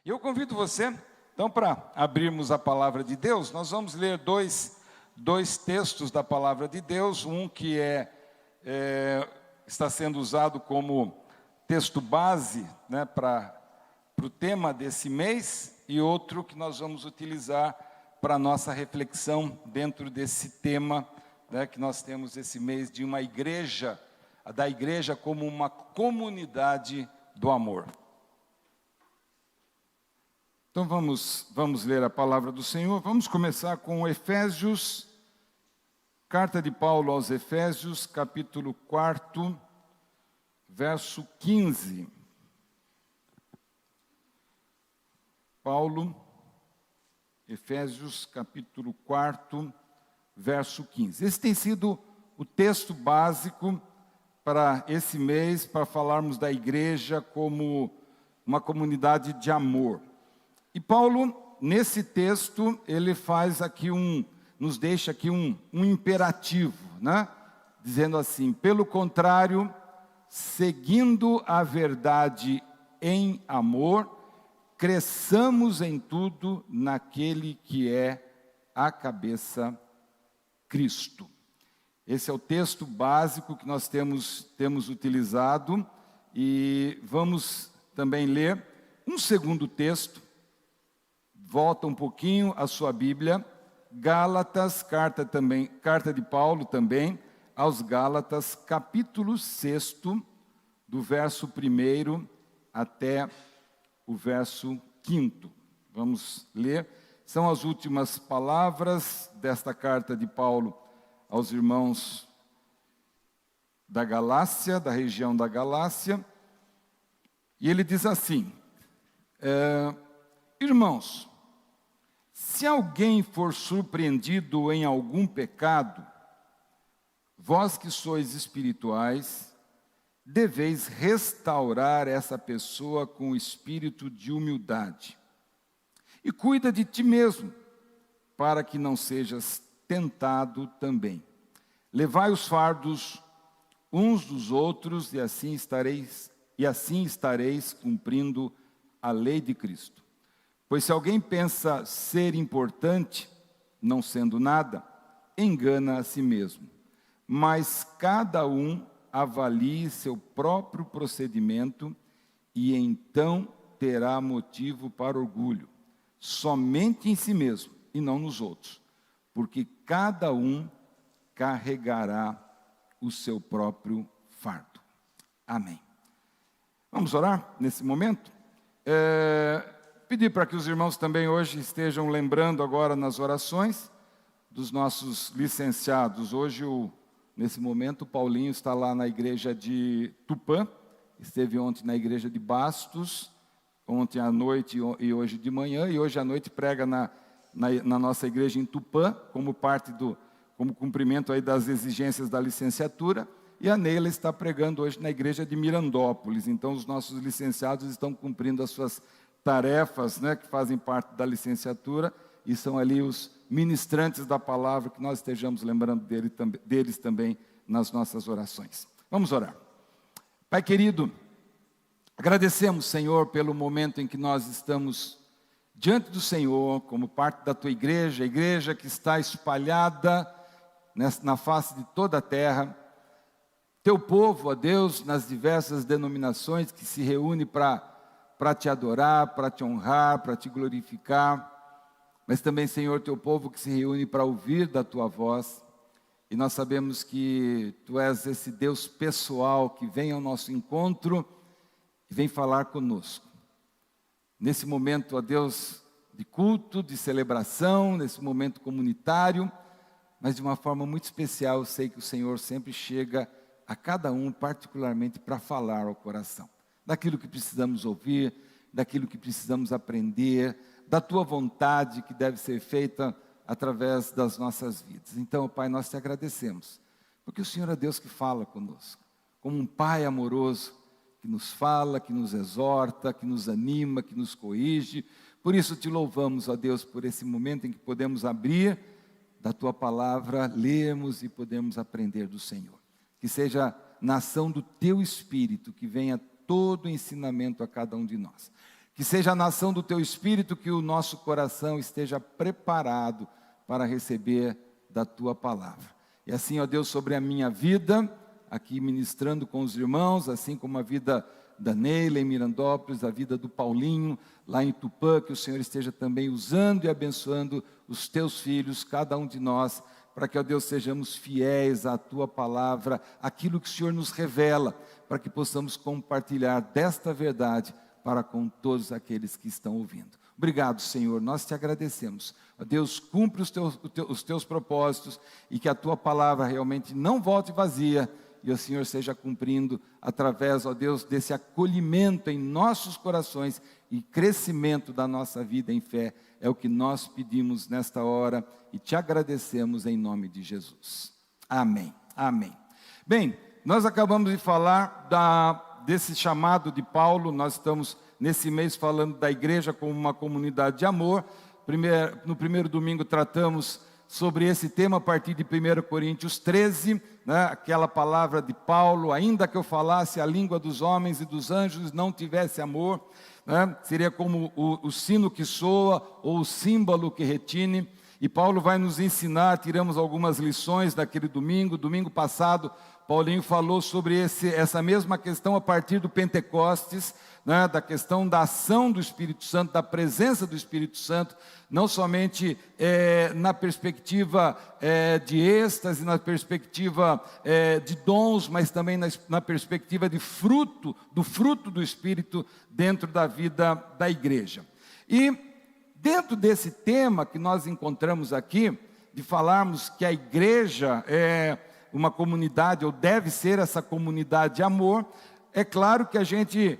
E eu convido você, então, para abrirmos a palavra de Deus. Nós vamos ler dois textos da palavra de Deus. Um que está sendo usado como texto base, né, para o tema desse mês, e outro que nós vamos utilizar para a nossa reflexão dentro desse tema, né, que nós temos esse mês de uma igreja, da igreja como uma comunidade do amor. Então vamos ler a palavra do Senhor. Vamos começar com Efésios, carta de Paulo aos Efésios, capítulo 4, verso 15. Paulo, Efésios, capítulo 4, verso 15. Esse tem sido o texto básico para esse mês, para falarmos da igreja como uma comunidade de amor. E Paulo, nesse texto, ele faz aqui nos deixa aqui um imperativo, né? Dizendo assim: pelo contrário, seguindo a verdade em amor, cresçamos em tudo naquele que é a cabeça, Cristo. Esse é o texto básico que nós temos utilizado, e vamos também ler um segundo texto. Volta um pouquinho a sua Bíblia, Gálatas, carta de Paulo também, aos Gálatas, capítulo 6, do verso 1 até o verso 5. Vamos ler. São as últimas palavras desta carta de Paulo aos irmãos da Galácia, da região da Galácia. E ele diz assim: irmãos, se alguém for surpreendido em algum pecado, vós que sois espirituais, deveis restaurar essa pessoa com espírito de humildade. E cuida de ti mesmo, para que não sejas tentado também. Levai os fardos uns dos outros, e assim estareis cumprindo a lei de Cristo. Pois se alguém pensa ser importante, não sendo nada, engana a si mesmo. Mas cada um avalie seu próprio procedimento, e então terá motivo para orgulho, somente em si mesmo e não nos outros, porque cada um carregará o seu próprio fardo. Amém. Vamos orar nesse momento? Pedir para que os irmãos também hoje estejam lembrando agora nas orações dos nossos licenciados. Hoje, nesse momento, o Paulinho está lá na igreja de Tupã, esteve ontem na igreja de Bastos, ontem à noite e hoje de manhã, e hoje à noite prega na nossa igreja em Tupã, como cumprimento aí das exigências da licenciatura, e a Neila está pregando hoje na igreja de Mirandópolis. Então, os nossos licenciados estão cumprindo as suas tarefas, né, que fazem parte da licenciatura, e são ali os ministrantes da palavra, que nós estejamos lembrando deles também nas nossas orações. Vamos orar. Pai querido, agradecemos, Senhor, pelo momento em que nós estamos diante do Senhor, como parte da Tua igreja, a igreja que está espalhada na face de toda a terra. Teu povo, ó Deus, nas diversas denominações que se reúne para Te adorar, para Te honrar, para Te glorificar, mas também, Senhor, Teu povo que se reúne para ouvir da Tua voz, e nós sabemos que Tu és esse Deus pessoal que vem ao nosso encontro e vem falar conosco. Nesse momento, ó Deus, de culto, de celebração, nesse momento comunitário, mas de uma forma muito especial, eu sei que o Senhor sempre chega a cada um, particularmente para falar ao coração. Daquilo que precisamos ouvir, daquilo que precisamos aprender, da Tua vontade que deve ser feita através das nossas vidas. Então, Pai, nós Te agradecemos, porque o Senhor é Deus que fala conosco, como um Pai amoroso, que nos fala, que nos exorta, que nos anima, que nos corrige. Por isso Te louvamos, ó Deus, por esse momento em que podemos abrir da Tua palavra, lermos e podemos aprender do Senhor. Que seja na ação do Teu Espírito que venha todo o ensinamento a cada um de nós. que seja a nação do Teu Espírito, que o nosso coração esteja preparado para receber da Tua palavra. E assim, ó Deus, sobre a minha vida, aqui ministrando com os irmãos, assim como a vida da Neila em Mirandópolis, a vida do Paulinho lá em Tupã, que o Senhor esteja também usando e abençoando os Teus filhos, cada um de nós, para que, ó Deus, sejamos fiéis à Tua palavra, aquilo que o Senhor nos revela, para que possamos compartilhar desta verdade para com todos aqueles que estão ouvindo. Obrigado, Senhor, nós te agradecemos. Ó Deus, cumpre os teus propósitos e que a Tua palavra realmente não volte vazia, e o Senhor seja cumprindo através, ó Deus, desse acolhimento em nossos corações e crescimento da nossa vida em fé. É o que nós pedimos nesta hora e te agradecemos em nome de Jesus. Amém. Amém. Bem, nós acabamos de falar desse chamado de Paulo. Nós estamos nesse mês falando da igreja como uma comunidade de amor. No primeiro domingo tratamos sobre esse tema a partir de 1 Coríntios 13, né, aquela palavra de Paulo: ainda que eu falasse a língua dos homens e dos anjos, não tivesse amor, né, seria como o sino que soa ou o símbolo que retine. E Paulo vai nos ensinar, tiramos algumas lições daquele domingo passado, Paulinho falou sobre essa mesma questão a partir do Pentecostes, né, da questão da ação do Espírito Santo, da presença do Espírito Santo, não somente na perspectiva de êxtase, na perspectiva de dons, mas também na perspectiva do fruto do Espírito dentro da vida da igreja. E dentro desse tema que nós encontramos aqui, de falarmos que a igreja é uma comunidade, ou deve ser essa comunidade de amor, é claro que a gente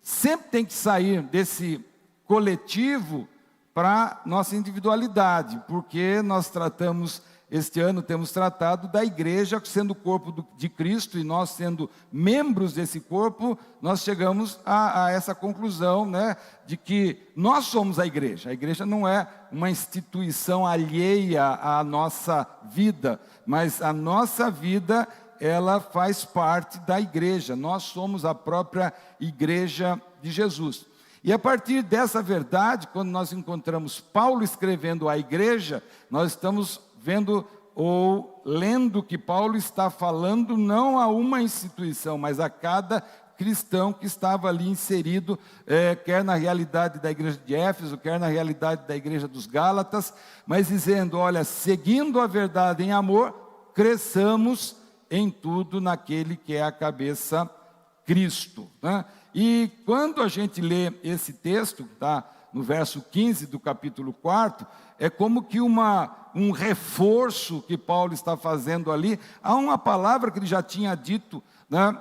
sempre tem que sair desse coletivo para nossa individualidade, porque nós tratamos, este ano temos tratado da igreja sendo o corpo de Cristo, e nós sendo membros desse corpo, nós chegamos a essa conclusão, né, de que nós somos a igreja não é uma instituição alheia à nossa vida, mas a nossa vida, ela faz parte da igreja, nós somos a própria igreja de Jesus. E a partir dessa verdade, quando nós encontramos Paulo escrevendo à igreja, nós estamos vendo ou lendo que Paulo está falando não a uma instituição, mas a cada cristão que estava ali inserido, quer na realidade da igreja de Éfeso, quer na realidade da igreja dos Gálatas, mas dizendo: olha, seguindo a verdade em amor, cresçamos em tudo naquele que é a cabeça, Cristo, né? E quando a gente lê esse texto, está no verso 15 do capítulo 4, é como que um reforço que Paulo está fazendo ali. Há uma palavra que ele já tinha dito, né,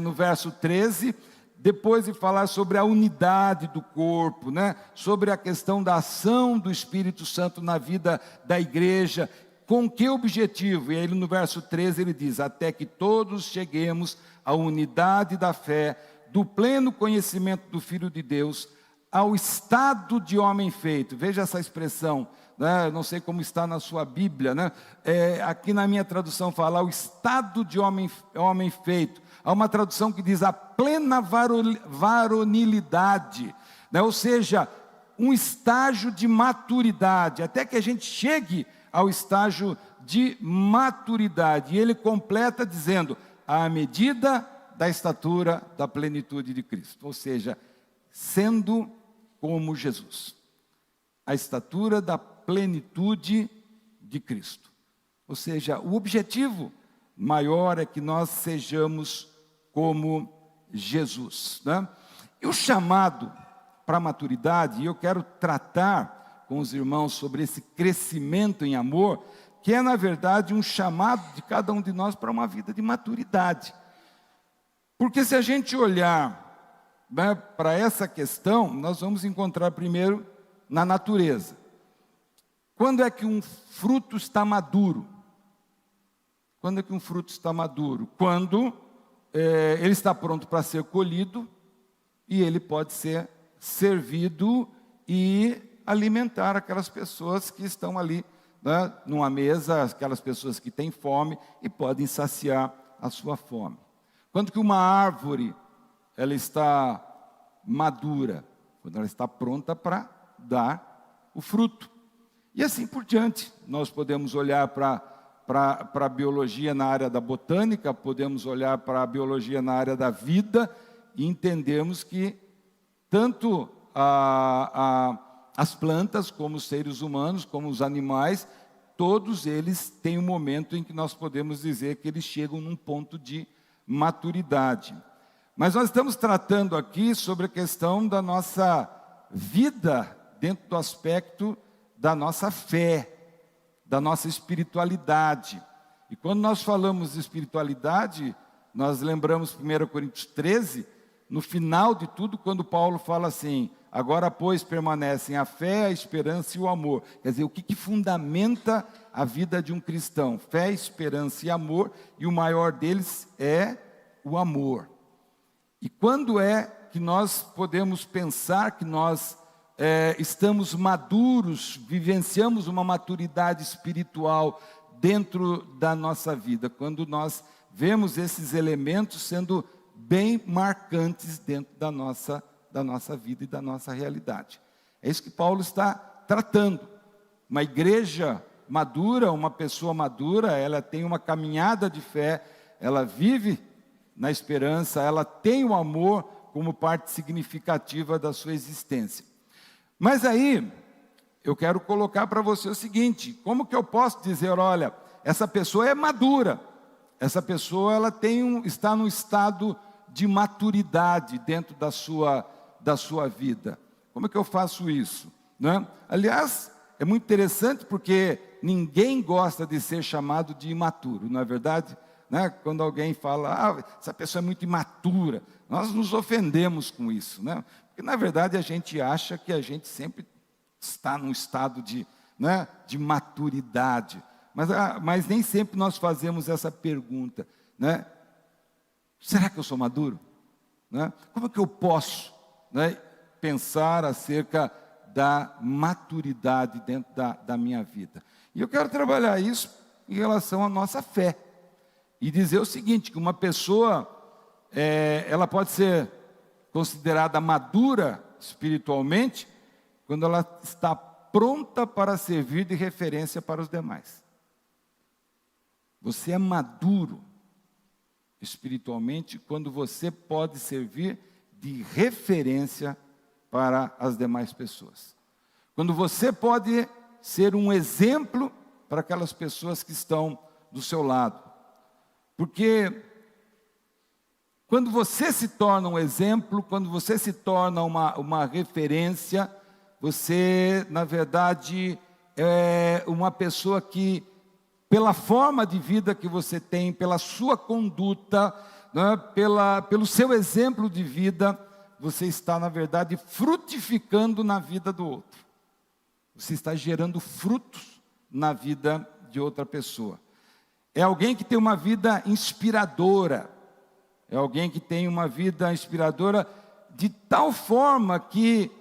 no verso 13, depois de falar sobre a unidade do corpo, né, sobre a questão da ação do Espírito Santo na vida da igreja. Com que objetivo? E aí no verso 13 ele diz: até que todos cheguemos à unidade da fé, do pleno conhecimento do Filho de Deus, ao estado de homem feito. Veja essa expressão, né? Não sei como está na sua Bíblia, né? Aqui na minha tradução fala o estado de homem feito. Há uma tradução que diz a plena varonilidade, né? Ou seja, um estágio de maturidade, até que a gente chegue ao estágio de maturidade. E ele completa dizendo: à medida da estatura da plenitude de Cristo, ou seja, sendo como Jesus, a estatura da plenitude de Cristo. Ou seja, o objetivo maior é que nós sejamos como Jesus, né? E o chamado para a maturidade, e eu quero tratar com os irmãos sobre esse crescimento em amor, que é na verdade um chamado de cada um de nós para uma vida de maturidade. Porque se a gente olhar, né, para essa questão, nós vamos encontrar primeiro na natureza. Quando é que um fruto está maduro? Quando é que um fruto está maduro? Quando ele está pronto para ser colhido e ele pode ser servido e alimentar aquelas pessoas que estão ali, né, numa mesa, aquelas pessoas que têm fome e podem saciar a sua fome. Quando que uma árvore ela está madura? quando ela está pronta para dar o fruto. E assim por diante, nós podemos olhar para a biologia na área da botânica, podemos olhar para a biologia na área da vida e entendemos que tanto as plantas, como os seres humanos, como os animais, todos eles têm um momento em que nós podemos dizer que eles chegam num ponto de maturidade. Mas nós estamos tratando aqui sobre a questão da nossa vida dentro do aspecto da nossa fé, da nossa espiritualidade. E quando nós falamos de espiritualidade, nós lembramos 1 Coríntios 13, no final de tudo, quando Paulo fala assim: agora, pois, permanecem a fé, a esperança e o amor. Quer dizer, o que fundamenta a vida de um cristão? Fé, esperança e amor, e o maior deles é o amor. E quando é que nós podemos pensar que nós estamos maduros, vivenciamos uma maturidade espiritual dentro da nossa vida? Quando nós vemos esses elementos sendo bem marcantes dentro da nossa vida e da nossa realidade. É isso que Paulo está tratando. Uma igreja madura, uma pessoa madura, ela tem uma caminhada de fé, ela vive na esperança, ela tem o amor como parte significativa da sua existência. Mas aí, eu quero colocar para você o seguinte: como que eu posso dizer, olha, essa pessoa é madura, essa pessoa ela está num estado de maturidade dentro da sua vida? Como é que eu faço isso? Né? Aliás, é muito interessante porque ninguém gosta de ser chamado de imaturo, não é verdade? Né? Quando alguém fala, essa pessoa é muito imatura, nós nos ofendemos com isso, né? Porque na verdade a gente acha que a gente sempre está num estado de maturidade, mas nem sempre nós fazemos essa pergunta, né? Será que eu sou maduro? Né? Como é que eu posso, né, pensar acerca da maturidade dentro da minha vida? E eu quero trabalhar isso em relação à nossa fé. E dizer o seguinte, que uma pessoa, ela pode ser considerada madura espiritualmente quando ela está pronta para servir de referência para os demais. Você é maduro espiritualmente quando você pode servir de referência para as demais pessoas. Quando você pode ser um exemplo para aquelas pessoas que estão do seu lado. Porque quando você se torna um exemplo, quando você se torna uma referência, você, na verdade, é uma pessoa que, pela forma de vida que você tem, pela sua conduta, né, pelo seu exemplo de vida, você está, na verdade, frutificando na vida do outro. Você está gerando frutos na vida de outra pessoa. É alguém que tem uma vida inspiradora. É alguém que tem uma vida inspiradora de tal forma que,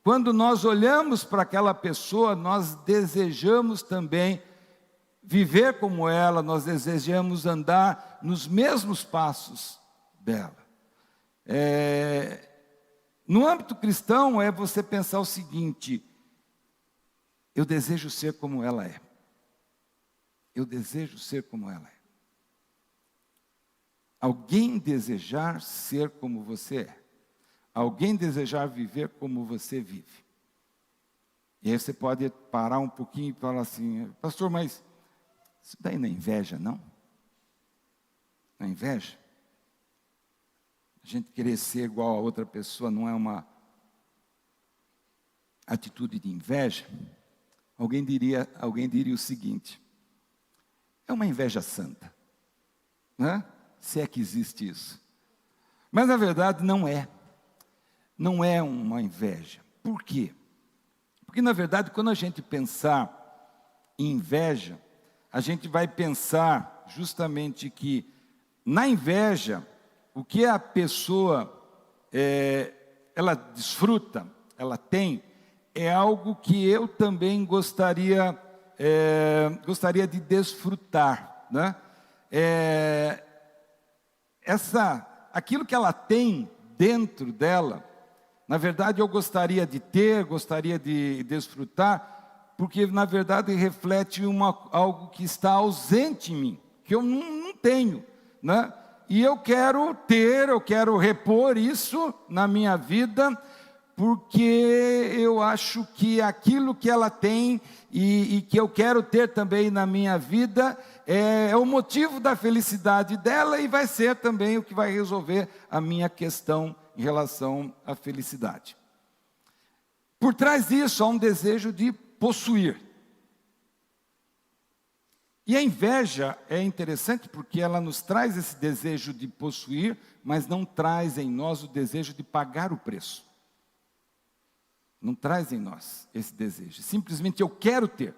quando nós olhamos para aquela pessoa, nós desejamos também viver como ela, nós desejamos andar nos mesmos passos dela. No âmbito cristão, é você pensar o seguinte: eu desejo ser como ela é. Eu desejo ser como ela é. Alguém desejar ser como você é. Alguém desejar viver como você vive. E aí você pode parar um pouquinho e falar assim: pastor, mas isso daí não é inveja, não? Não é inveja? A gente querer ser igual a outra pessoa não é uma atitude de inveja? Alguém diria o seguinte: é uma inveja santa, né? Se é que existe isso. Mas na verdade não é. Não é uma inveja. Por quê? Porque na verdade, quando a gente pensar em inveja, a gente vai pensar justamente que na inveja, o que a pessoa ela desfruta, ela tem, é algo que eu também gostaria de desfrutar, né? Aquilo que ela tem dentro dela, Na verdade, eu gostaria de ter, gostaria de desfrutar, porque, na verdade, reflete algo que está ausente em mim, que eu não tenho, né? E eu quero ter, eu quero repor isso na minha vida, porque eu acho que aquilo que ela tem e que eu quero ter também na minha vida é o motivo da felicidade dela e vai ser também o que vai resolver a minha questão em relação à felicidade. Por trás disso há um desejo de possuir. E a inveja é interessante porque ela nos traz esse desejo de possuir, mas não traz em nós o desejo de pagar o preço. Não traz em nós esse desejo. Simplesmente eu quero ter.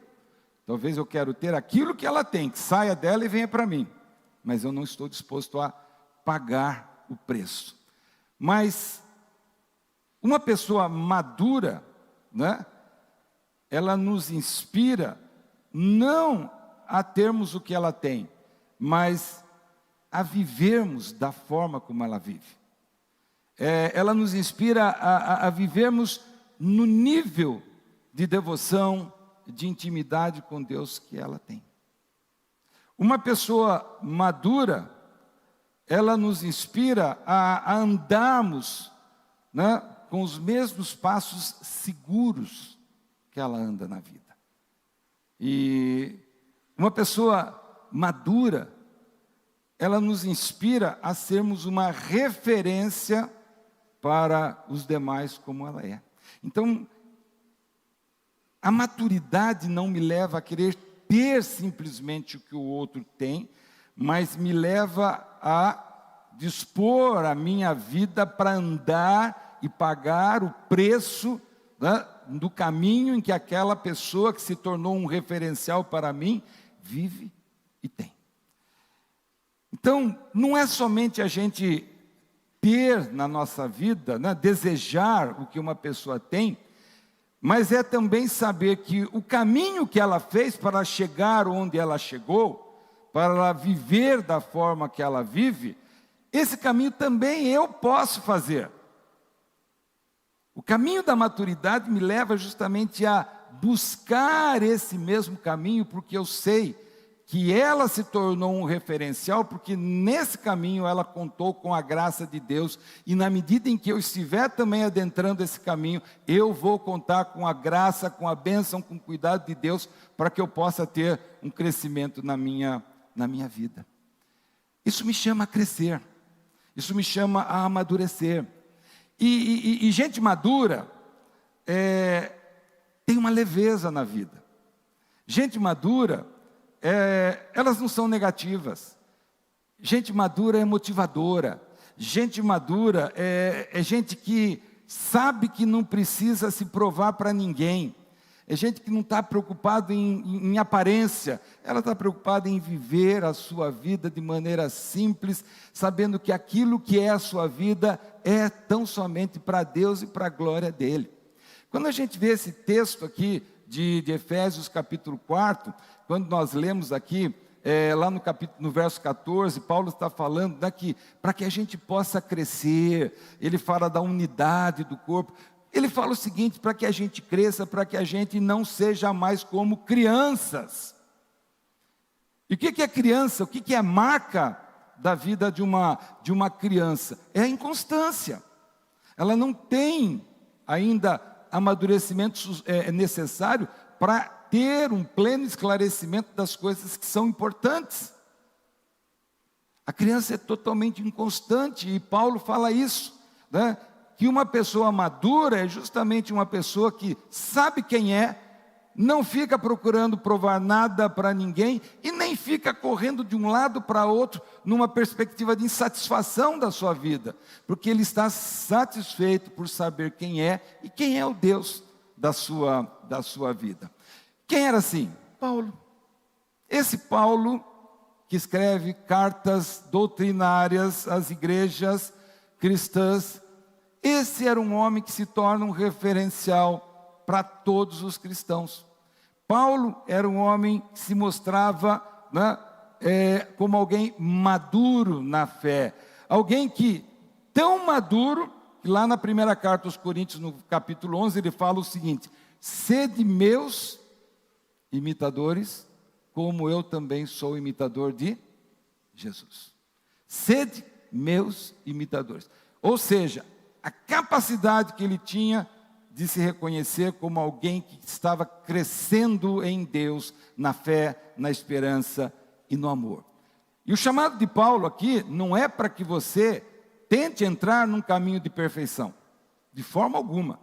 Talvez eu quero ter aquilo que ela tem, que saia dela e venha para mim. Mas eu não estou disposto a pagar o preço. Mas uma pessoa madura, né, ela nos inspira não a termos o que ela tem, mas a vivermos da forma como ela vive. Ela nos inspira a vivermos no nível de devoção, de intimidade com Deus que ela tem. Uma pessoa madura, ela nos inspira a andarmos, né, com os mesmos passos seguros que ela anda na vida. E uma pessoa madura, ela nos inspira a sermos uma referência para os demais como ela é. Então, a maturidade não me leva a querer ter simplesmente o que o outro tem, mas me leva a dispor a minha vida para andar e pagar o preço, né, do caminho em que aquela pessoa que se tornou um referencial para mim, vive e tem. Então, não é somente a gente ter na nossa vida, né, desejar o que uma pessoa tem, mas é também saber que o caminho que ela fez para chegar onde ela chegou, para ela viver da forma que ela vive, esse caminho também eu posso fazer. O caminho da maturidade me leva justamente a buscar esse mesmo caminho, porque eu sei que ela se tornou um referencial, porque nesse caminho ela contou com a graça de Deus, e na medida em que eu estiver também adentrando esse caminho, eu vou contar com a graça, com a bênção, com o cuidado de Deus, para que eu possa ter um crescimento na minha vida. Isso me chama a crescer, isso me chama a amadurecer. E gente madura tem uma leveza na vida. Gente madura, elas não são negativas. Gente madura é motivadora. Gente madura é gente que sabe que não precisa se provar para ninguém. É gente que não está preocupada em aparência. Ela está preocupada em viver a sua vida de maneira simples, sabendo que aquilo que é a sua vida é tão somente para Deus e para a glória dEle. Quando a gente vê esse texto aqui de Efésios capítulo 4, quando nós lemos aqui, lá no verso 14, Paulo está falando daqui, para que a gente possa crescer. Ele fala da unidade do corpo. Ele fala o seguinte, para que a gente cresça, para que a gente não seja mais como crianças. E o que é criança? O que é a marca da vida de uma criança? É a inconstância. Ela não tem ainda amadurecimento necessário para ter um pleno esclarecimento das coisas que são importantes. A criança é totalmente inconstante, e Paulo fala isso, né? Que uma pessoa madura é justamente uma pessoa que sabe quem é, não fica procurando provar nada para ninguém e nem fica correndo de um lado para outro numa perspectiva de insatisfação da sua vida, porque ele está satisfeito por saber quem é e quem é o Deus da sua vida. Quem era assim? Paulo. Esse Paulo que escreve cartas doutrinárias às igrejas cristãs, esse era um homem que se torna um referencial para todos os cristãos. Paulo era um homem que se mostrava, né, como alguém maduro na fé. Alguém que, tão maduro, que lá na primeira carta aos Coríntios, no capítulo 11, ele fala o seguinte: sede meus imitadores, como eu também sou imitador de Jesus. Sede meus imitadores. Ou seja, a capacidade que ele tinha de se reconhecer como alguém que estava crescendo em Deus, na fé, na esperança e no amor. E o chamado de Paulo aqui não é para que você tente entrar num caminho de perfeição, de forma alguma.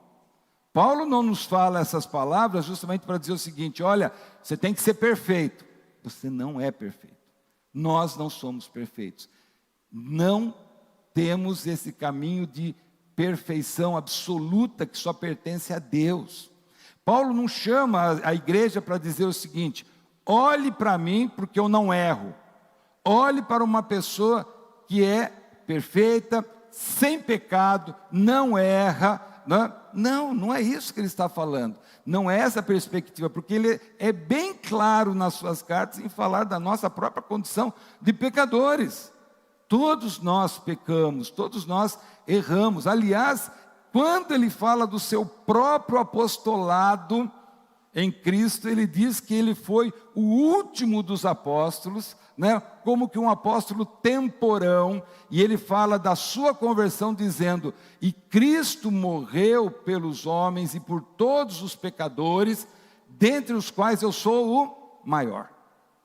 Paulo não nos fala essas palavras justamente para dizer o seguinte: olha, você tem que ser perfeito. Você não é perfeito. Nós não somos perfeitos. Não temos esse caminho de perfeição absoluta que só pertence a Deus. Paulo não chama a igreja para dizer o seguinte: olhe para mim porque eu não erro. Olhe para uma pessoa que é perfeita, sem pecado, não erra. Não é isso que ele está falando. Não é essa a perspectiva, porque ele é bem claro nas suas cartas em falar da nossa própria condição de pecadores. Todos nós pecamos, todos nós erramos. Aliás, quando ele fala do seu próprio apostolado em Cristo, ele diz que ele foi o último dos apóstolos, como que um apóstolo temporão, e ele fala da sua conversão dizendo: e Cristo morreu pelos homens e por todos os pecadores, dentre os quais eu sou o maior.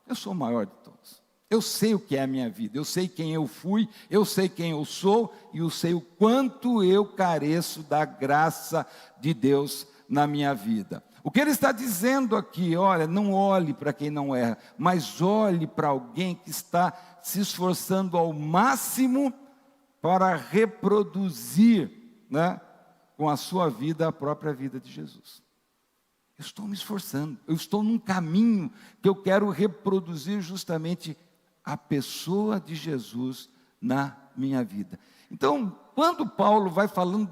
Eu sou o maior de todos. Eu sei o que é a minha vida, eu sei quem eu fui, eu sei quem eu sou, e eu sei o quanto eu careço da graça de Deus na minha vida. O que ele está dizendo aqui: olha, não olhe para quem não erra, mas olhe para alguém que está se esforçando ao máximo para reproduzir, com a sua vida, a própria vida de Jesus. Eu estou me esforçando, eu estou num caminho que eu quero reproduzir justamente a pessoa de Jesus na minha vida. Então, quando Paulo vai falando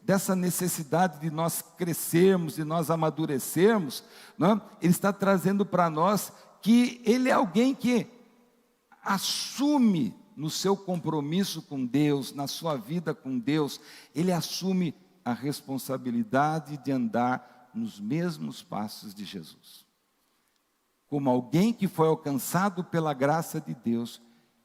dessa necessidade de nós crescermos, de nós amadurecermos, ele está trazendo para nós que ele é alguém que assume no seu compromisso com Deus, na sua vida com Deus, ele assume a responsabilidade de andar nos mesmos passos de Jesus. Como alguém que foi alcançado pela graça de Deus,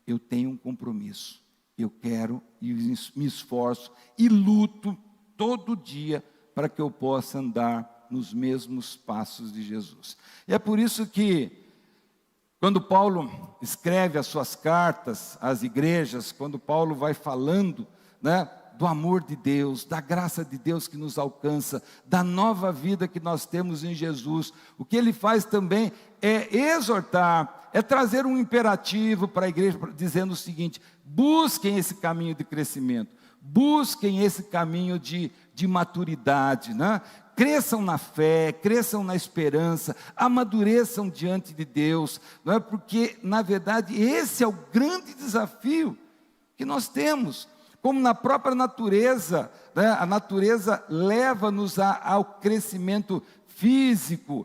eu tenho um compromisso. Eu quero e me esforço e luto todo dia para que eu possa andar nos mesmos passos de Jesus. E é por isso que, quando Paulo escreve as suas cartas às igrejas, quando Paulo vai falando, do amor de Deus, da graça de Deus que nos alcança, da nova vida que nós temos em Jesus, o que ele faz também é exortar, é trazer um imperativo para a igreja, dizendo o seguinte: busquem esse caminho de crescimento, busquem esse caminho de maturidade, cresçam na fé, cresçam na esperança, amadureçam diante de Deus, porque na verdade esse é o grande desafio que nós temos. Como na própria natureza, a natureza leva-nos ao crescimento físico,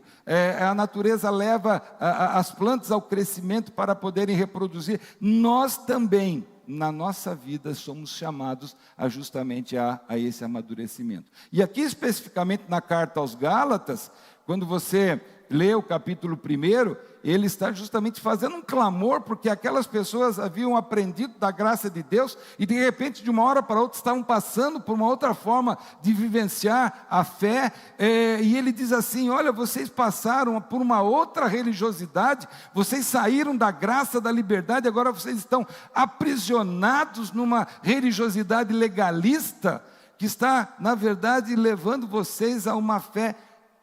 a natureza leva as plantas ao crescimento para poderem reproduzir. Nós também, na nossa vida, somos chamados justamente a esse amadurecimento. E aqui especificamente na carta aos Gálatas, quando você lê o capítulo 1, ele está justamente fazendo um clamor, porque aquelas pessoas haviam aprendido da graça de Deus, e de repente, de uma hora para outra, estavam passando por uma outra forma de vivenciar a fé, e ele diz assim: olha, vocês passaram por uma outra religiosidade, vocês saíram da graça, da liberdade, agora vocês estão aprisionados numa religiosidade legalista, que está, na verdade, levando vocês a uma fé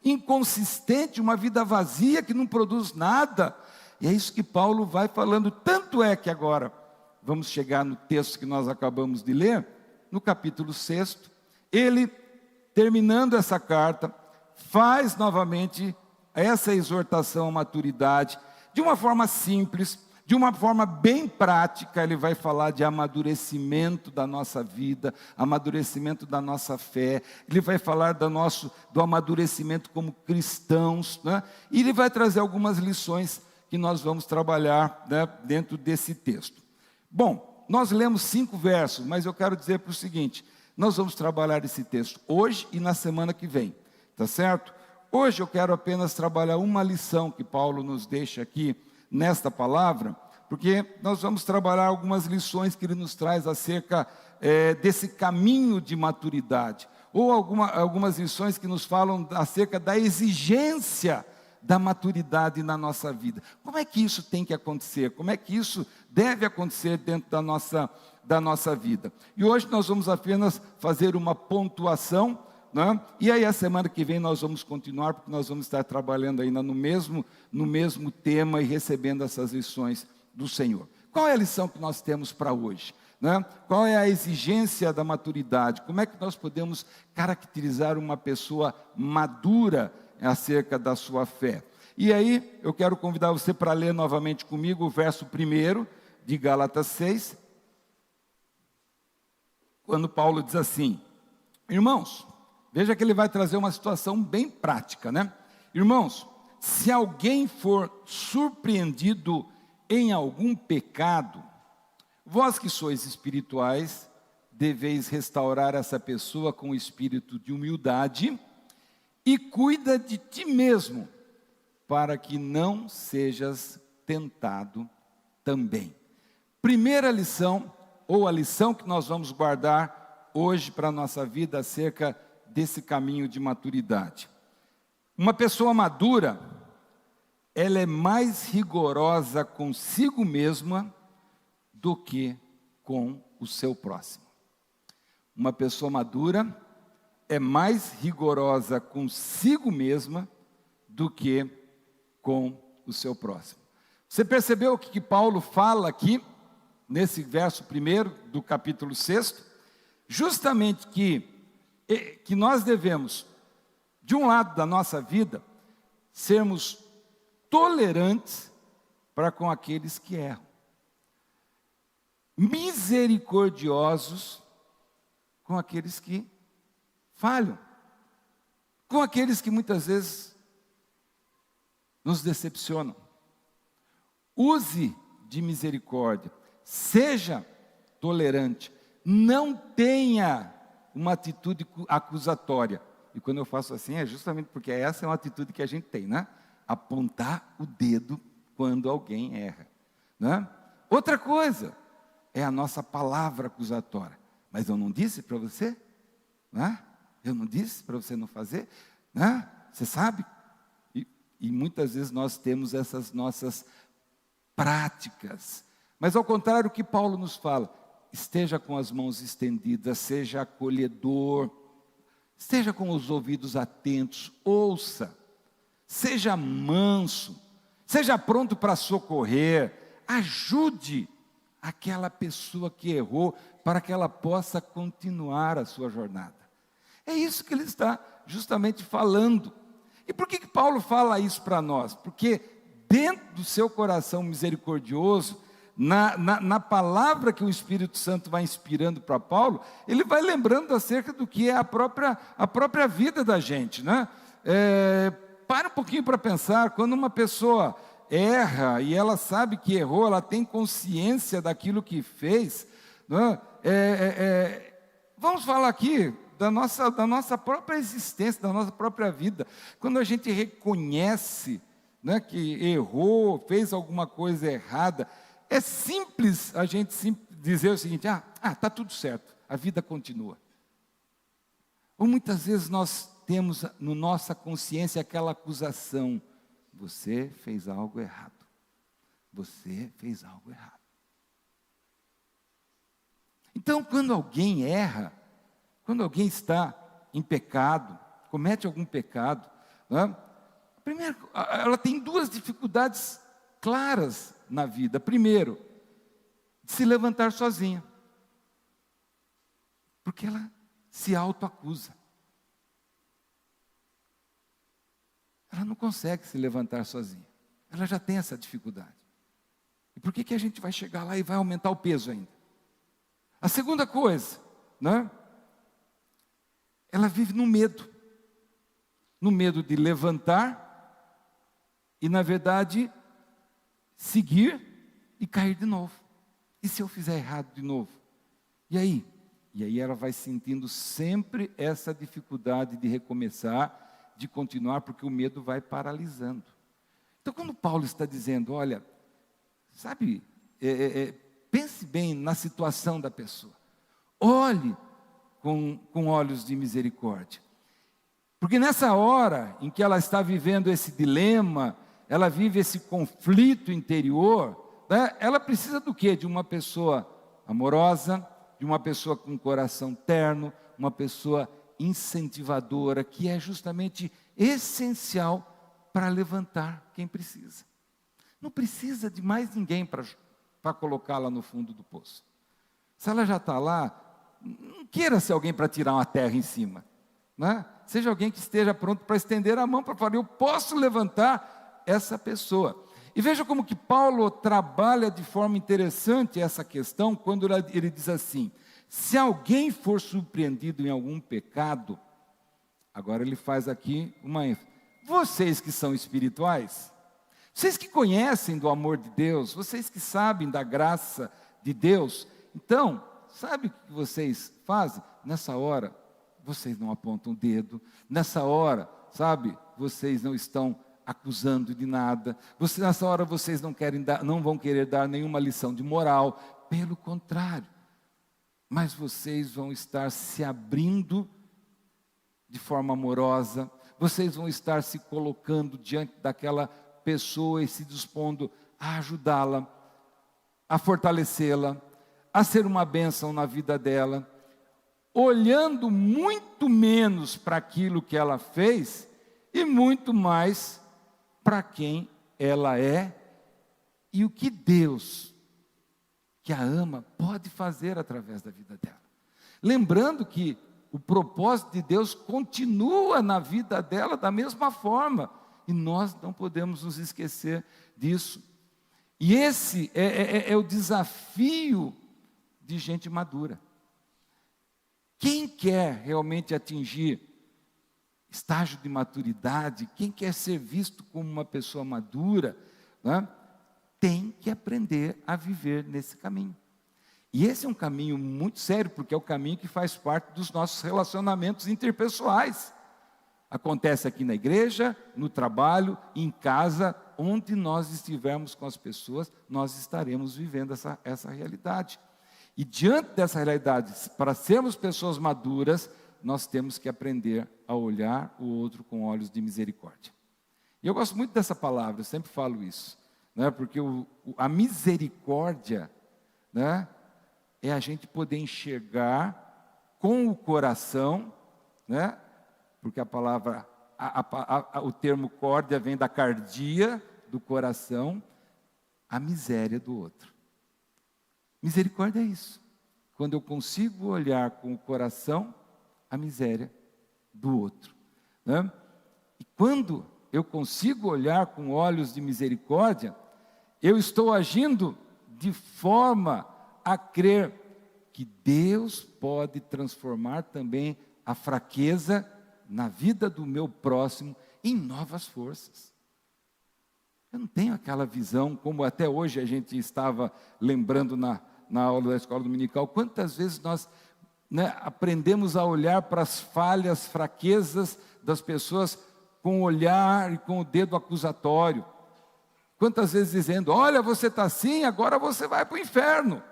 inconsistente, uma vida vazia que não produz nada. E é isso que Paulo vai falando. Tanto é que agora vamos chegar no texto que nós acabamos de ler, no capítulo 6, ele, terminando essa carta, faz novamente essa exortação à maturidade, de uma forma simples, de uma forma bem prática. Ele vai falar de amadurecimento da nossa vida, amadurecimento da nossa fé, ele vai falar do amadurecimento como cristãos, e ele vai trazer algumas lições que nós vamos trabalhar, dentro desse texto. Bom, nós lemos 5 versos, mas eu quero dizer para o seguinte: Nós vamos trabalhar esse texto hoje e na semana que vem, tá certo? Hoje eu quero apenas trabalhar uma lição que Paulo nos deixa aqui nesta palavra, porque nós vamos trabalhar algumas lições que ele nos traz acerca desse caminho de maturidade, ou algumas lições que nos falam acerca da exigência da maturidade na nossa vida. Como é que isso tem que acontecer? Como é que isso deve acontecer dentro da nossa vida? E hoje nós vamos apenas fazer uma pontuação, né? E aí a semana que vem nós vamos continuar, porque nós vamos estar trabalhando ainda no mesmo tema e recebendo essas lições do Senhor. Qual é a lição que nós temos para hoje? Né? Qual é a exigência da maturidade? Como é que nós podemos caracterizar uma pessoa madura acerca da sua fé? E aí, eu quero convidar você para ler novamente comigo o verso 1 de Gálatas 6, quando Paulo diz assim: irmãos, veja que ele vai trazer uma situação bem prática, né? Irmãos, se alguém for surpreendido em algum pecado, vós que sois espirituais, deveis restaurar essa pessoa com espírito de humildade e cuida de ti mesmo, para que não sejas tentado também. Primeira lição, ou a lição que nós vamos guardar hoje para a nossa vida acerca desse caminho de maturidade. Uma pessoa madura, ela é mais rigorosa consigo mesma do que com o seu próximo. Uma pessoa madura é mais rigorosa consigo mesma do que com o seu próximo. Você percebeu o que Paulo fala aqui, nesse verso 1 do capítulo 6? Justamente que nós devemos, de um lado da nossa vida, sermos tolerantes para com aqueles que erram, misericordiosos com aqueles que falham, com aqueles que muitas vezes nos decepcionam. Use de misericórdia, seja tolerante, não tenha uma atitude acusatória. E quando eu faço assim, é justamente porque essa é uma atitude que a gente tem, né? Apontar o dedo quando alguém erra, né? Outra coisa é a nossa palavra acusatória. Mas eu não disse para você? Né? Eu não disse para você não fazer? Né? Você sabe? E muitas vezes nós temos essas nossas práticas. Mas ao contrário, o que Paulo nos fala? Esteja com as mãos estendidas, seja acolhedor, esteja com os ouvidos atentos, ouça, seja manso, seja pronto para socorrer, ajude aquela pessoa que errou para que ela possa continuar a sua jornada. É isso que ele está justamente falando. E por que Paulo fala isso para nós? Porque dentro do seu coração misericordioso, na palavra que o Espírito Santo vai inspirando para Paulo, ele vai lembrando acerca do que é a própria vida da gente, né? Para um pouquinho para pensar, quando uma pessoa erra e ela sabe que errou, ela tem consciência daquilo que fez, né? Vamos falar aqui da nossa própria existência, da nossa própria vida. Quando a gente reconhece, né, que errou, fez alguma coisa errada, é simples a gente dizer o seguinte: está tudo certo, a vida continua. Ou muitas vezes nós temos na nossa consciência aquela acusação: você fez algo errado. Você fez algo errado. Então, quando alguém erra, quando alguém está em pecado, comete algum pecado, né? Primeiro, ela tem duas dificuldades claras na vida. Primeiro, de se levantar sozinha, porque ela se autoacusa. Ela não consegue se levantar sozinha. Ela já tem essa dificuldade. E por que a gente vai chegar lá e vai aumentar o peso ainda? A segunda coisa, né? Ela vive no medo de levantar e, na verdade, seguir e cair de novo. E se eu fizer errado de novo? E aí? E aí ela vai sentindo sempre essa dificuldade de recomeçar, de continuar, porque o medo vai paralisando. Então, quando Paulo está dizendo, olha, sabe, pense bem na situação da pessoa. Olhe com olhos de misericórdia. Porque nessa hora em que ela está vivendo esse dilema, ela vive esse conflito interior, né, ela precisa do quê? De uma pessoa amorosa, de uma pessoa com um coração terno, uma pessoa incentivadora, que é justamente essencial para levantar quem precisa. Não precisa de mais ninguém para colocá-la no fundo do poço. Se ela já está lá, não queira ser alguém para tirar uma terra em cima, né? Seja alguém que esteja pronto para estender a mão para falar, eu posso levantar essa pessoa. E veja como que Paulo trabalha de forma interessante essa questão, quando ele diz assim, se alguém for surpreendido em algum pecado, agora ele faz aqui uma ênfase, vocês que são espirituais, vocês que conhecem do amor de Deus, vocês que sabem da graça de Deus, então, sabe o que vocês fazem? Nessa hora, vocês não apontam o dedo, nessa hora, sabe, vocês não estão acusando de nada, nessa hora vocês não vão querer dar nenhuma lição de moral, pelo contrário, mas vocês vão estar se abrindo de forma amorosa, vocês vão estar se colocando diante daquela pessoa e se dispondo a ajudá-la, a fortalecê-la, a ser uma bênção na vida dela, olhando muito menos para aquilo que ela fez e muito mais para quem ela é e o que Deus, que a ama, pode fazer através da vida dela. Lembrando que o propósito de Deus continua na vida dela da mesma forma, e nós não podemos nos esquecer disso. E esse é o desafio de gente madura. Quem quer realmente atingir estágio de maturidade, quem quer ser visto como uma pessoa madura, né, tem que aprender a viver nesse caminho. E esse é um caminho muito sério, porque é o caminho que faz parte dos nossos relacionamentos interpessoais. Acontece aqui na igreja, no trabalho, em casa, onde nós estivermos com as pessoas, nós estaremos vivendo essa realidade. E diante dessa realidade, para sermos pessoas maduras, nós temos que aprender a olhar o outro com olhos de misericórdia. E eu gosto muito dessa palavra, eu sempre falo isso, né? Porque a misericórdia, né, é a gente poder enxergar com o coração, né? Porque a palavra, o termo córdia vem da cardia, do coração, a miséria do outro. Misericórdia é isso. Quando eu consigo olhar com o coração a miséria do outro, né? E quando eu consigo olhar com olhos de misericórdia, eu estou agindo de forma a crer que Deus pode transformar também a fraqueza na vida do meu próximo em novas forças. Eu não tenho aquela visão, como até hoje a gente estava lembrando na aula da escola dominical, quantas vezes nós, né, aprendemos a olhar para as falhas, fraquezas das pessoas com o olhar e com o dedo acusatório. Quantas vezes dizendo, olha, você está assim, agora você vai para o inferno.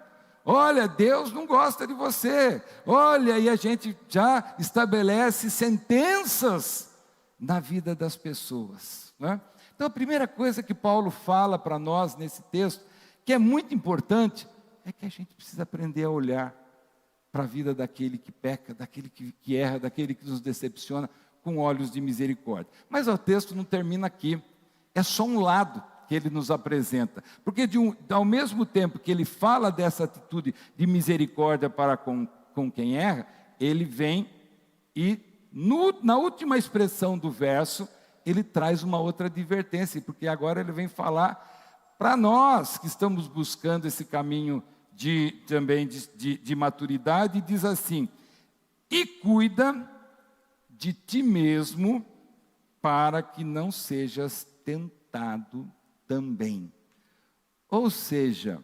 Olha, Deus não gosta de você. Olha, e a gente já estabelece sentenças na vida das pessoas, né? Então, a primeira coisa que Paulo fala para nós nesse texto, que é muito importante, é que a gente precisa aprender a olhar para a vida daquele que peca, daquele que erra, daquele que nos decepciona, com olhos de misericórdia. Mas o texto não termina aqui, é só um lado que ele nos apresenta, porque ao mesmo tempo que ele fala dessa atitude de misericórdia para com quem erra, ele vem e na última expressão do verso, ele traz uma outra advertência, porque agora ele vem falar para nós que estamos buscando esse caminho também de maturidade, e diz assim, e cuida de ti mesmo, para que não sejas tentado também. Ou seja,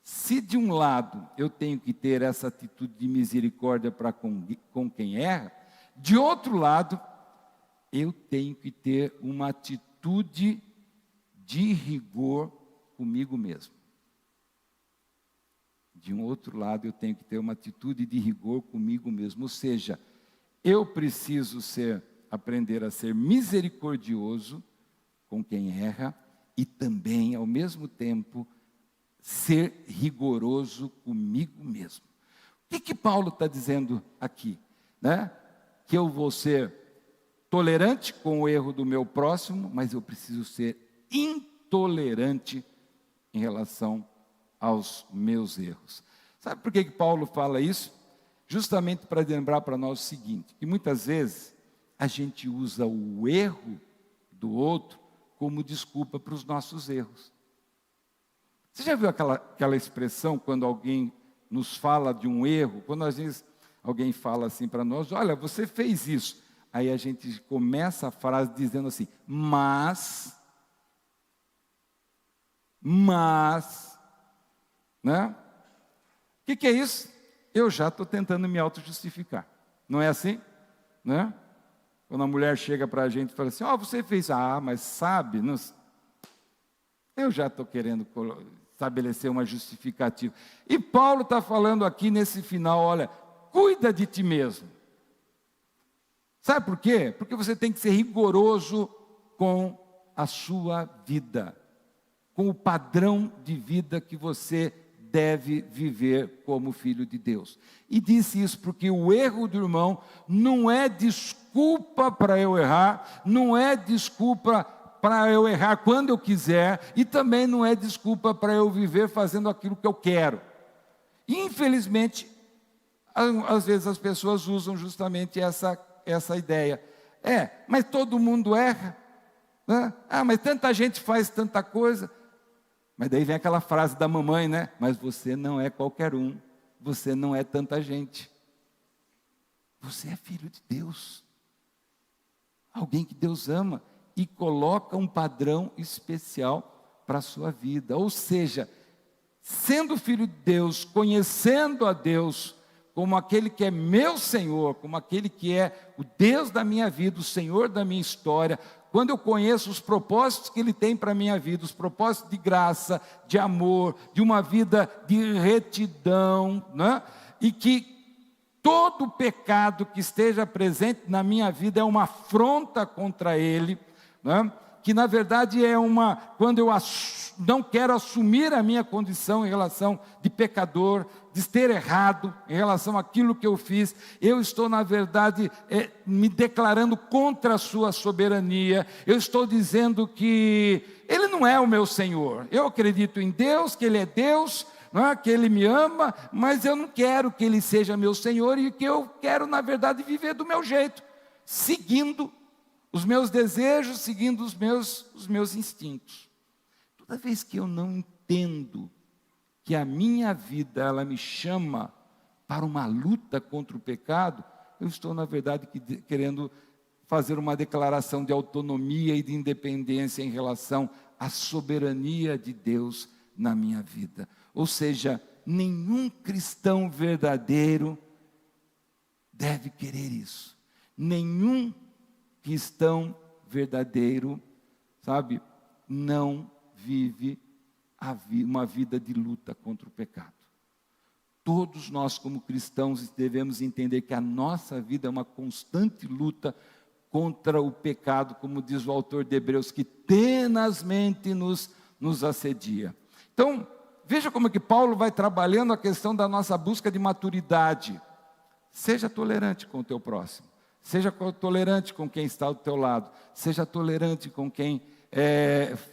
Se de um lado eu tenho que ter essa atitude de misericórdia para com quem erra, de outro lado, eu tenho que ter uma atitude de rigor comigo mesmo. De um outro lado, eu tenho que ter uma atitude de rigor comigo mesmo. Ou seja, eu preciso aprender a ser misericordioso com quem erra e também, ao mesmo tempo, ser rigoroso comigo mesmo. O que Paulo está dizendo aqui? Né? Que eu vou ser tolerante com o erro do meu próximo, mas eu preciso ser intolerante em relação aos meus erros. Sabe por que Paulo fala isso? Justamente para lembrar para nós o seguinte, que muitas vezes a gente usa o erro do outro como desculpa para os nossos erros. Você já viu aquela expressão quando alguém nos fala de um erro? Quando às vezes alguém fala assim para nós, olha, você fez isso. Aí a gente começa a frase dizendo assim, mas, né? O que é isso? Eu já estou tentando me auto-justificar. Não é assim? Né? Quando a mulher chega para a gente e fala assim, você fez, mas sabe, não... eu já estou querendo estabelecer uma justificativa. E Paulo está falando aqui nesse final, olha, cuida de ti mesmo. Sabe por quê? Porque você tem que ser rigoroso com a sua vida, com o padrão de vida que você deve viver como filho de Deus. E disse isso porque o erro do irmão não é desculpa para eu errar, não é desculpa para eu errar quando eu quiser, e também não é desculpa para eu viver fazendo aquilo que eu quero. Infelizmente, às vezes as pessoas usam justamente essa ideia. Mas todo mundo erra, né? Mas tanta gente faz tanta coisa. Mas daí vem aquela frase da mamãe, né? Mas você não é qualquer um, você não é tanta gente. Você é filho de Deus, alguém que Deus ama e coloca um padrão especial para a sua vida. Ou seja, sendo filho de Deus, conhecendo a Deus como aquele que é meu Senhor, como aquele que é o Deus da minha vida, o Senhor da minha história, quando eu conheço os propósitos que Ele tem para a minha vida, os propósitos de graça, de amor, de uma vida de retidão, né? E que todo pecado que esteja presente na minha vida é uma afronta contra Ele, né? Que na verdade quando eu não quero assumir a minha condição em relação de pecador, de ter errado em relação àquilo que eu fiz, eu estou na verdade me declarando contra a sua soberania, eu estou dizendo que Ele não é o meu Senhor, eu acredito em Deus, que Ele é Deus, não é? Que Ele me ama, mas eu não quero que Ele seja meu Senhor e que eu quero na verdade viver do meu jeito, seguindo os meus desejos, seguindo os meus instintos. Toda vez que eu não entendo que a minha vida, ela me chama para uma luta contra o pecado, eu estou, na verdade, querendo fazer uma declaração de autonomia e de independência em relação à soberania de Deus na minha vida. Ou seja, nenhum cristão verdadeiro deve querer isso. Nenhum cristão verdadeiro, sabe, não vive uma vida de luta contra o pecado. Todos nós, como cristãos, devemos entender que a nossa vida é uma constante luta contra o pecado, como diz o autor de Hebreus, que tenazmente nos assedia. Então, veja como é que Paulo vai trabalhando a questão da nossa busca de maturidade. Seja tolerante com o teu próximo. Seja tolerante com quem está do teu lado. Seja tolerante com quem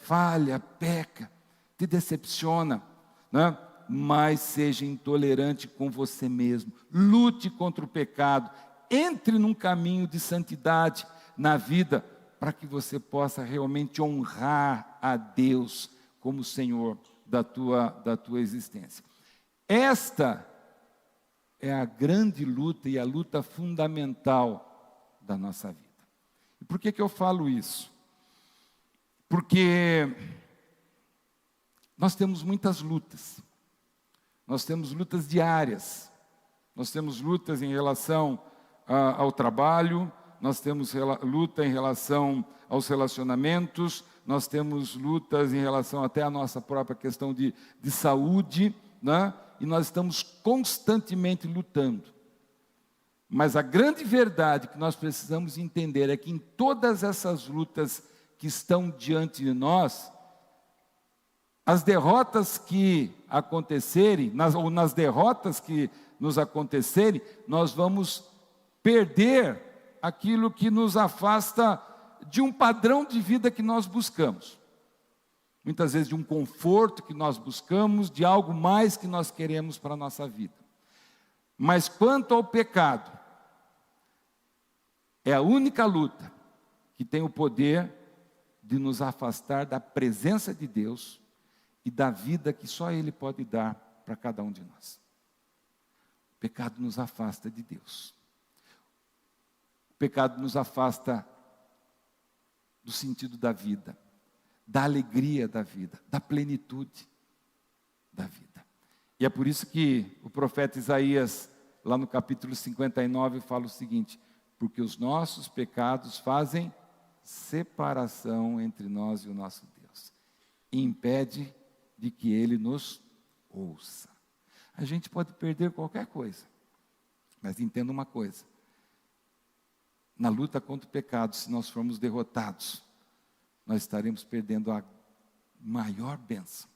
falha, peca, te decepciona, né? Mas seja intolerante com você mesmo. Lute contra o pecado. Entre num caminho de santidade na vida, para que você possa realmente honrar a Deus como Senhor da tua existência. Esta é a grande luta e a luta fundamental da nossa vida. E por que eu falo isso? Porque nós temos muitas lutas. nós temos lutas diárias. Nós temos lutas em relação ao trabalho, nós temos luta em relação aos relacionamentos, nós temos lutas em relação até à nossa própria questão de saúde, né? E nós estamos constantemente lutando. Mas a grande verdade que nós precisamos entender é que em todas essas lutas que estão diante de nós, as derrotas que acontecerem, nas derrotas que nos acontecerem, nós vamos perder aquilo que nos afasta de um padrão de vida que nós buscamos. Muitas vezes de um conforto que nós buscamos, de algo mais que nós queremos para a nossa vida. Mas quanto ao pecado, é a única luta que tem o poder de nos afastar da presença de Deus e da vida que só Ele pode dar para cada um de nós. O pecado nos afasta de Deus. O pecado nos afasta do sentido da vida, da alegria da vida, da plenitude da vida. E é por isso que o profeta Isaías, lá no capítulo 59, fala o seguinte: porque os nossos pecados fazem separação entre nós e o nosso Deus, e impede de que Ele nos ouça. A gente pode perder qualquer coisa, mas entenda uma coisa: na luta contra o pecado, se nós formos derrotados, nós estaremos perdendo a maior bênção,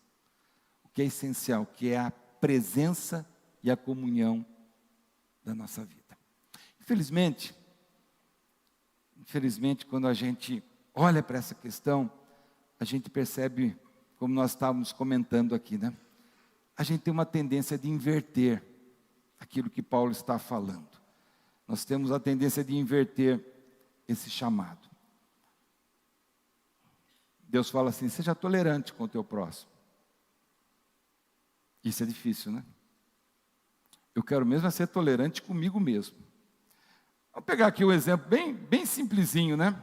o que é essencial, que é a presença e a comunhão da nossa vida. Infelizmente, quando a gente olha para essa questão, a gente percebe, como nós estávamos comentando aqui, né? A gente tem uma tendência de inverter aquilo que Paulo está falando. Nós temos a tendência de inverter esse chamado. Deus fala assim: seja tolerante com o teu próximo. Isso é difícil, né? Eu quero mesmo ser tolerante comigo mesmo. Vamos pegar aqui um exemplo bem simplesinho, né?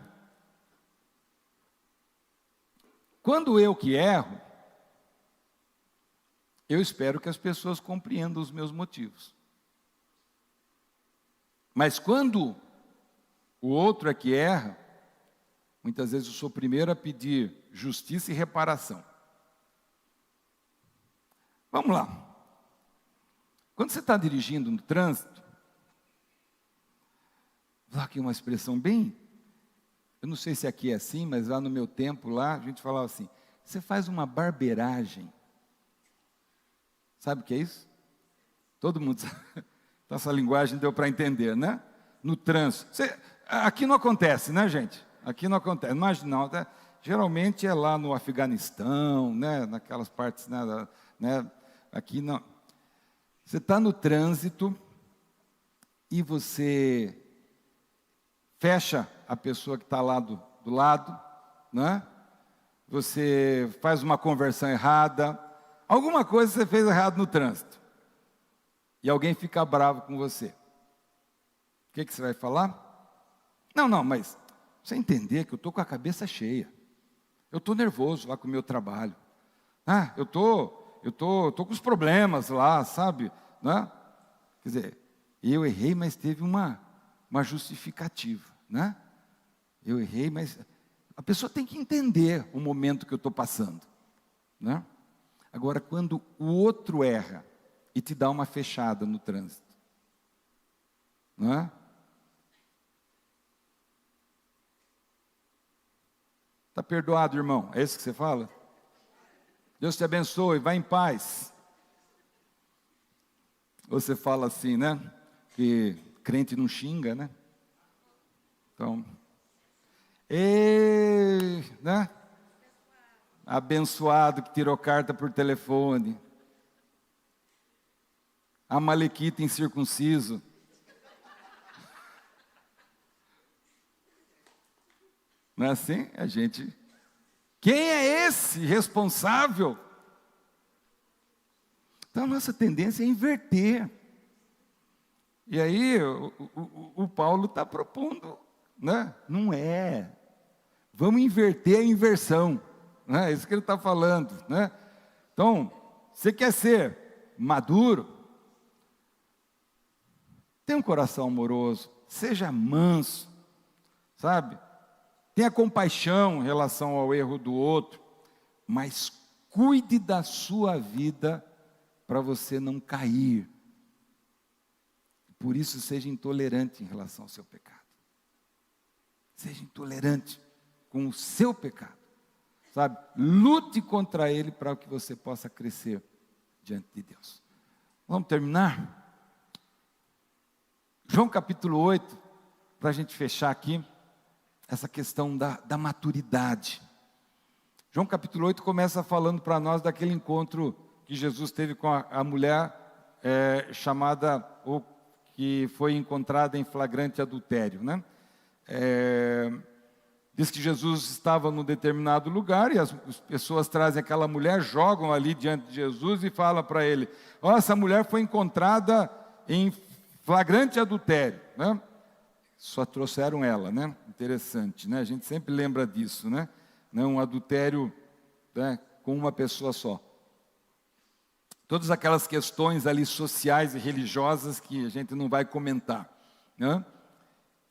Quando eu que erro, eu espero que as pessoas compreendam os meus motivos. Mas quando o outro é que erra, muitas vezes eu sou o primeiro a pedir justiça e reparação. Vamos lá. Quando você está dirigindo no trânsito, vou dar aqui uma expressão eu não sei se aqui é assim, mas lá no meu tempo, lá, a gente falava assim: você faz uma barbeiragem. Sabe o que é isso? Todo mundo sabe. Então, essa linguagem deu para entender, né? No trânsito. Aqui não acontece, né, gente? Aqui não acontece. Imagina, né? Geralmente é lá no Afeganistão, né? Naquelas partes, né? Aqui não. Você está no trânsito e você fecha a pessoa que está lá do lado, né? Você faz uma conversão errada, alguma coisa você fez errado no trânsito, e alguém fica bravo com você. O que você vai falar? Não, mas você entender que eu estou com a cabeça cheia, eu estou nervoso lá com o meu trabalho, eu tô com os problemas lá, sabe? Né? Quer dizer, eu errei, mas teve uma justificativa, né? Eu errei, mas a pessoa tem que entender o momento que eu estou passando, né? Agora, quando o outro erra e te dá uma fechada no trânsito, né? Está perdoado, irmão? É isso que você fala? Deus te abençoe, vá em paz. Você fala assim, né? Que crente não xinga, né? Então, né? Abençoado que tirou carta por telefone. Amalequita incircunciso. Não é assim? A gente... Quem é esse responsável? Então, a nossa tendência é inverter. E aí, o Paulo está propondo, né? Não é. Vamos inverter a inversão. Né? É isso que ele está falando. Né? Então, você quer ser maduro. Tenha um coração amoroso, seja manso, sabe? Tenha compaixão em relação ao erro do outro, mas cuide da sua vida para você não cair. Por isso, seja intolerante em relação ao seu pecado. Seja intolerante com o seu pecado, sabe? Lute contra ele para que você possa crescer diante de Deus. Vamos terminar? João capítulo 8, para a gente fechar aqui, essa questão da maturidade. João capítulo 8 começa falando para nós daquele encontro que Jesus teve com a mulher chamada, ou que foi encontrada em flagrante adultério, né? Diz que Jesus estava num determinado lugar e as pessoas trazem aquela mulher, jogam ali diante de Jesus e falam para ele: ó, essa mulher foi encontrada em flagrante adultério, né? Só trouxeram ela, né? Interessante, né? A gente sempre lembra disso, né? Não um adultério, né, com uma pessoa só. Todas aquelas questões ali sociais e religiosas que a gente não vai comentar, né?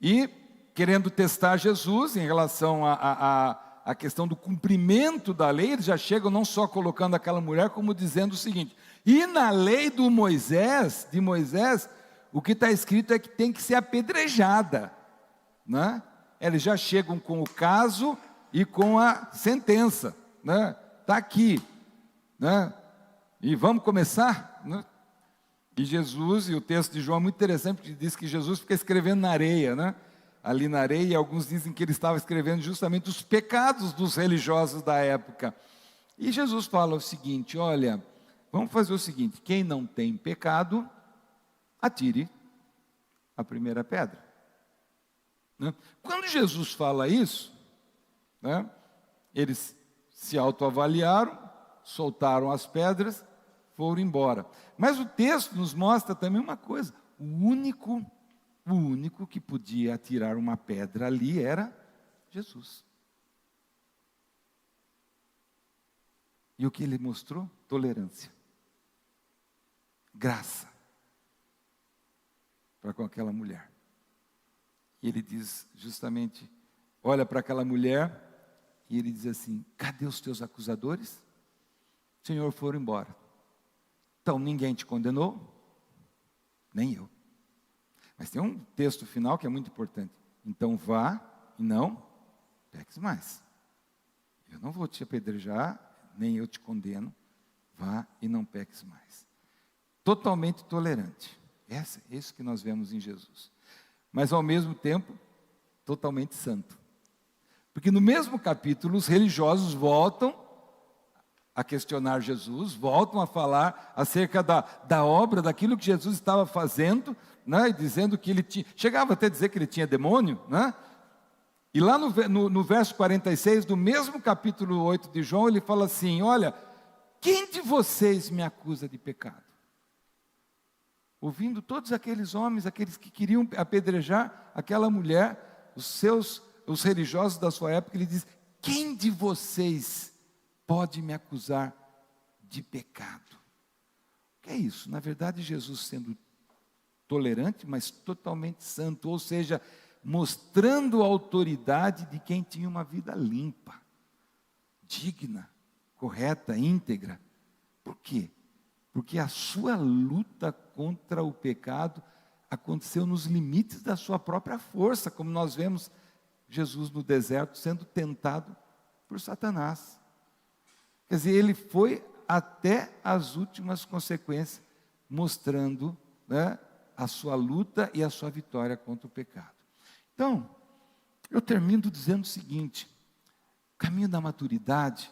E querendo testar Jesus em relação à questão do cumprimento da lei, eles já chegam não só colocando aquela mulher, como dizendo o seguinte: e na lei de Moisés, o que está escrito é que tem que ser apedrejada, né? Eles já chegam com o caso e com a sentença, né? Está aqui, né? E vamos começar, né? E Jesus, e o texto de João é muito interessante, porque diz que Jesus fica escrevendo na areia, né? Ali na areia, e alguns dizem que ele estava escrevendo justamente os pecados dos religiosos da época. E Jesus fala o seguinte: olha, vamos fazer o seguinte, quem não tem pecado, atire a primeira pedra, né? Quando Jesus fala isso, né, eles se autoavaliaram, soltaram as pedras, foram embora. Mas o texto nos mostra também uma coisa: o único que podia atirar uma pedra ali era Jesus. E o que ele mostrou? Tolerância, graça para com aquela mulher. E ele diz justamente, olha para aquela mulher e ele diz assim: cadê os teus acusadores? Senhor, foram embora. Então ninguém te condenou? Nem eu. Mas tem um texto final que é muito importante: então vá e não peques mais. Eu não vou te apedrejar, nem eu te condeno. Vá e não peques mais. Totalmente tolerante. É isso que nós vemos em Jesus. Mas ao mesmo tempo, totalmente santo. Porque no mesmo capítulo, os religiosos voltam a questionar Jesus, voltam a falar acerca da obra, daquilo que Jesus estava fazendo, né, e dizendo que ele tinha, chegava até a dizer que ele tinha demônio, né? E lá no verso 46 do mesmo capítulo 8 de João, ele fala assim: olha, quem de vocês me acusa de pecado? Ouvindo todos aqueles homens, aqueles que queriam apedrejar aquela mulher, os religiosos da sua época, ele diz: quem de vocês pode me acusar de pecado? O que é isso? Na verdade, Jesus sendo tolerante, mas totalmente santo, ou seja, mostrando a autoridade de quem tinha uma vida limpa, digna, correta, íntegra. Por quê? Porque a sua luta contra o pecado aconteceu nos limites da sua própria força, como nós vemos Jesus no deserto sendo tentado por Satanás. Quer dizer, ele foi até as últimas consequências, mostrando, né, a sua luta e a sua vitória contra o pecado. Então, eu termino dizendo o seguinte: o caminho da maturidade,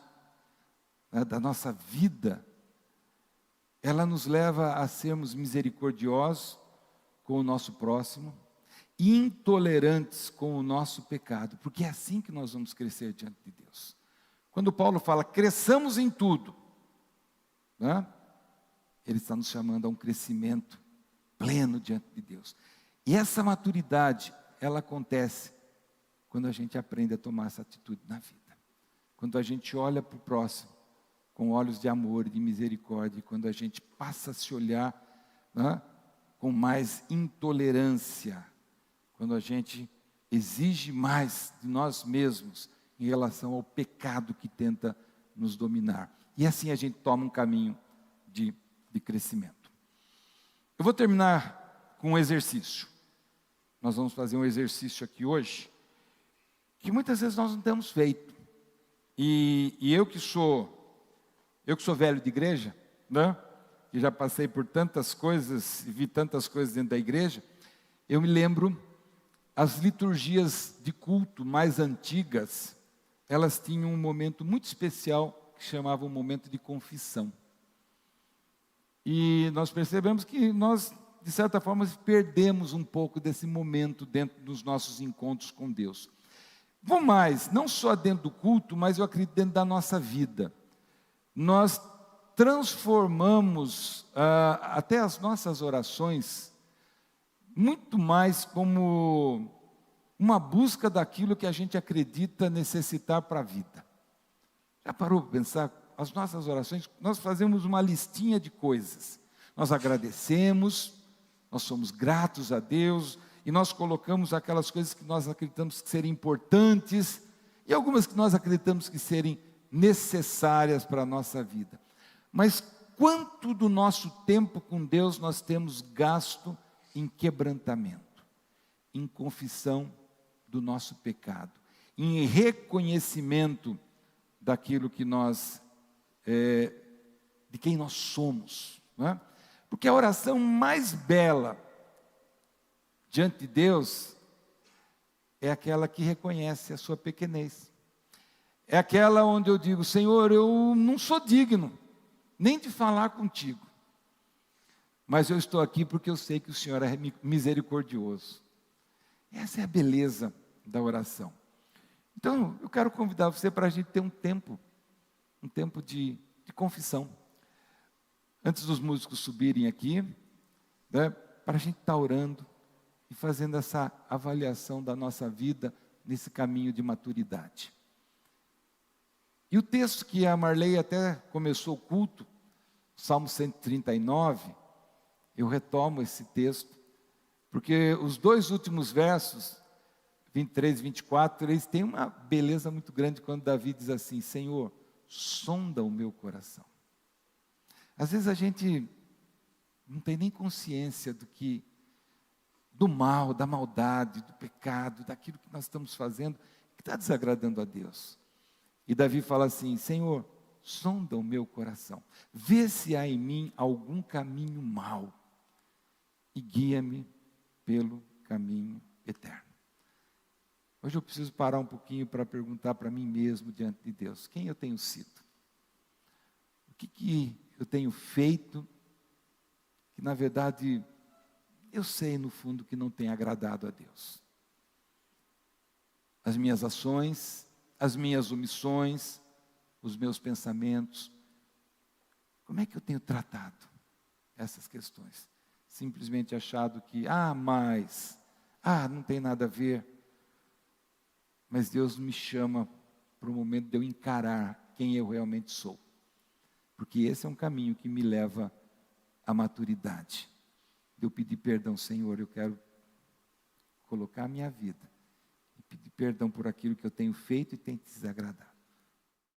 né, da nossa vida, ela nos leva a sermos misericordiosos com o nosso próximo, intolerantes com o nosso pecado, porque é assim que nós vamos crescer diante de Deus. Quando Paulo fala, cresçamos em tudo, né, ele está nos chamando a um crescimento pleno diante de Deus. E essa maturidade, ela acontece quando a gente aprende a tomar essa atitude na vida. Quando a gente olha para o próximo com olhos de amor e de misericórdia, quando a gente passa a se olhar, né, com mais intolerância, quando a gente exige mais de nós mesmos em relação ao pecado que tenta nos dominar. E assim a gente toma um caminho de crescimento. Eu vou terminar com um exercício. Nós vamos fazer um exercício aqui hoje, que muitas vezes nós não temos feito. E eu que sou velho de igreja, né? Que já passei por tantas coisas, e vi tantas coisas dentro da igreja, eu me lembro, as liturgias de culto mais antigas, elas tinham um momento muito especial, que chamava um momento de confissão. E nós percebemos que nós, de certa forma, perdemos um pouco desse momento dentro dos nossos encontros com Deus. Vou mais, não só dentro do culto, mas eu acredito dentro da nossa vida. Nós transformamos até as nossas orações muito mais como uma busca daquilo que a gente acredita necessitar para a vida. Já parou para pensar? As nossas orações, nós fazemos uma listinha de coisas. Nós agradecemos, nós somos gratos a Deus, e nós colocamos aquelas coisas que nós acreditamos que serem importantes, e algumas que nós acreditamos que serem necessárias para a nossa vida. Mas quanto do nosso tempo com Deus nós temos gasto em quebrantamento, em confissão do nosso pecado, em reconhecimento daquilo que nós, de quem nós somos, não é? Porque a oração mais bela diante de Deus é aquela que reconhece a sua pequenez. É aquela onde eu digo: Senhor, eu não sou digno nem de falar contigo, mas eu estou aqui porque eu sei que o Senhor é misericordioso. Essa é a beleza da oração. Então, eu quero convidar você para a gente ter um tempo de confissão. Antes dos músicos subirem aqui, né, para a gente estar orando e fazendo essa avaliação da nossa vida nesse caminho de maturidade. E o texto que a Marley até começou o culto, Salmo 139, eu retomo esse texto, porque os dois últimos versos, 23 e 24, eles têm uma beleza muito grande quando Davi diz assim: Senhor, sonda o meu coração. Às vezes a gente não tem nem consciência do mal, da maldade, do pecado, daquilo que nós estamos fazendo, que está desagradando a Deus. E Davi fala assim: Senhor, sonda o meu coração, vê se há em mim algum caminho mau e guia-me pelo caminho eterno. Hoje eu preciso parar um pouquinho para perguntar para mim mesmo diante de Deus: quem eu tenho sido? O que eu tenho feito que na verdade eu sei no fundo que não tem agradado a Deus? As minhas ações, as minhas omissões, os meus pensamentos, como é que eu tenho tratado essas questões? Simplesmente achado que, não tem nada a ver. Mas Deus me chama para o momento de eu encarar quem eu realmente sou. Porque esse é um caminho que me leva à maturidade. De eu pedir perdão: Senhor, eu quero colocar a minha vida e pedir perdão por aquilo que eu tenho feito e tem te desagradado.